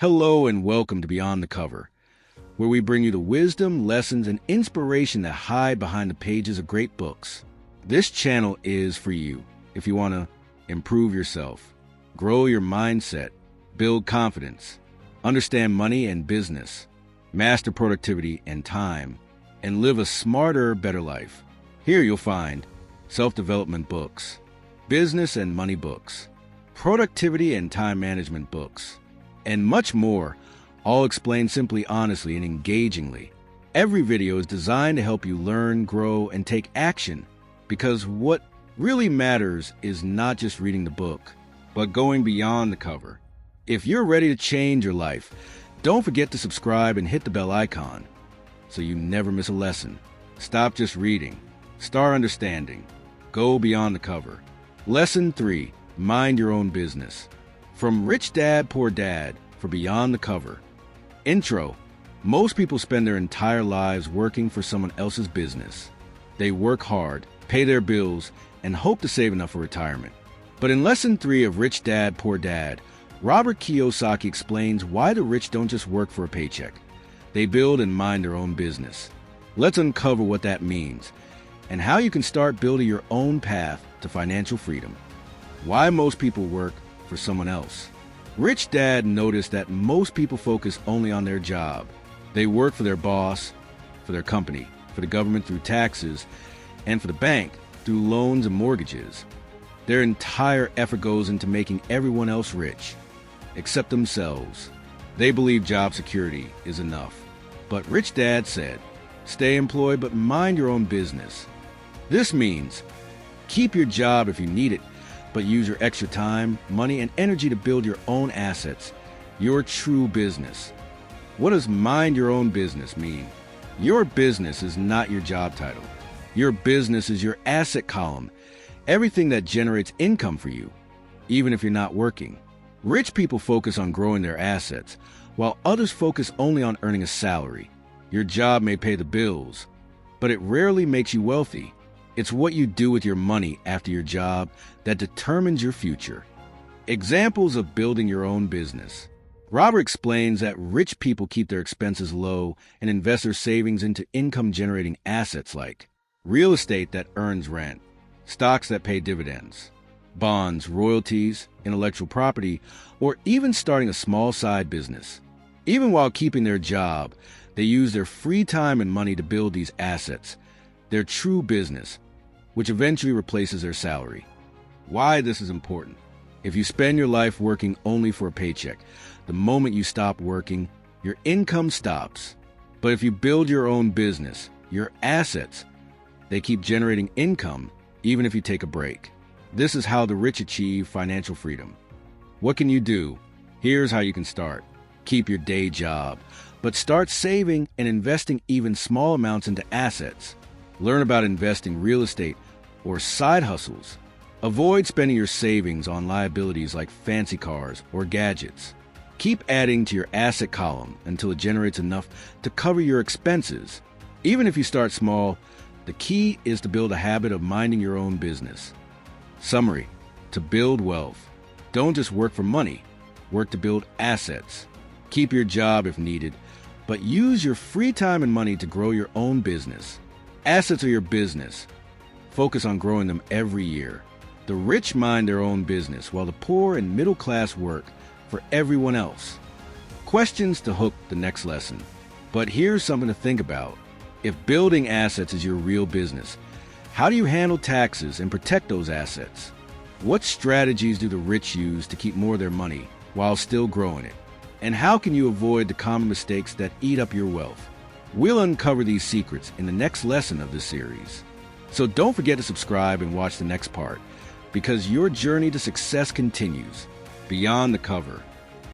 Hello and welcome to Beyond the Cover, where we bring you the wisdom, lessons, and inspiration that hide behind the pages of great books. This channel is for you if you want to improve yourself, grow your mindset, build confidence, understand money and business, master productivity and time, and live a smarter, better life. Here you'll find self-development books, business and money books, productivity and time management books, and much more, all explained simply, honestly, and engagingly. Every video is designed to help you learn, grow, and take action, because what really matters is not just reading the book, but going beyond the cover. If you're ready to change your life, don't forget to subscribe and hit the bell icon so you never miss a lesson. Stop just reading. Start understanding. Go beyond the cover. Lesson 3. Mind your own business. From Rich Dad, Poor Dad for Beyond the Cover. Intro. Most people spend their entire lives working for someone else's business. They work hard, pay their bills, and hope to save enough for retirement. But in Lesson 3 of Rich Dad, Poor Dad, Robert Kiyosaki explains why the rich don't just work for a paycheck. They build and mind their own business. Let's uncover what that means and how you can start building your own path to financial freedom. Why most people work for someone else. Rich Dad noticed that most people focus only on their job. They work for their boss, for their company, for the government through taxes, and for the bank through loans and mortgages. Their entire effort goes into making everyone else rich, except themselves. They believe job security is enough. But Rich Dad said, stay employed but mind your own business. This means keep your job if you need it, but use your extra time, money, and energy to build your own assets, your true business. What does mind your own business mean? Your business is not your job title. Your business is your asset column, everything that generates income for you, even if you're not working. Rich people focus on growing their assets, while others focus only on earning a salary. Your job may pay the bills, but it rarely makes you wealthy. It's what you do with your money after your job that determines your future. Examples of building your own business. Robert explains that rich people keep their expenses low and invest their savings into income-generating assets like real estate that earns rent, stocks that pay dividends, bonds, royalties, intellectual property, or even starting a small side business. Even while keeping their job, they use their free time and money to build these assets, their true business, which eventually replaces their salary. Why this is important. If you spend your life working only for a paycheck, the moment you stop working, your income stops. But if you build your own business, your assets, they keep generating income even if you take a break. This is how the rich achieve financial freedom. What can you do? Here's how you can start. Keep your day job, but start saving and investing even small amounts into assets. Learn about investing real estate or side hustles. Avoid spending your savings on liabilities like fancy cars or gadgets. Keep adding to your asset column until it generates enough to cover your expenses. Even if you start small, the key is to build a habit of minding your own business. Summary: to build wealth, don't just work for money, work to build assets. Keep your job if needed, but use your free time and money to grow your own business. Assets are your business. Focus on growing them every year. The rich mind their own business, while the poor and middle class work for everyone else. Questions to hook the next lesson. But here's something to think about. If building assets is your real business, how do you handle taxes and protect those assets? What strategies do the rich use to keep more of their money while still growing it? And how can you avoid the common mistakes that eat up your wealth? We'll uncover these secrets in the next lesson of this series. So don't forget to subscribe and watch the next part, because your journey to success continues beyond the cover.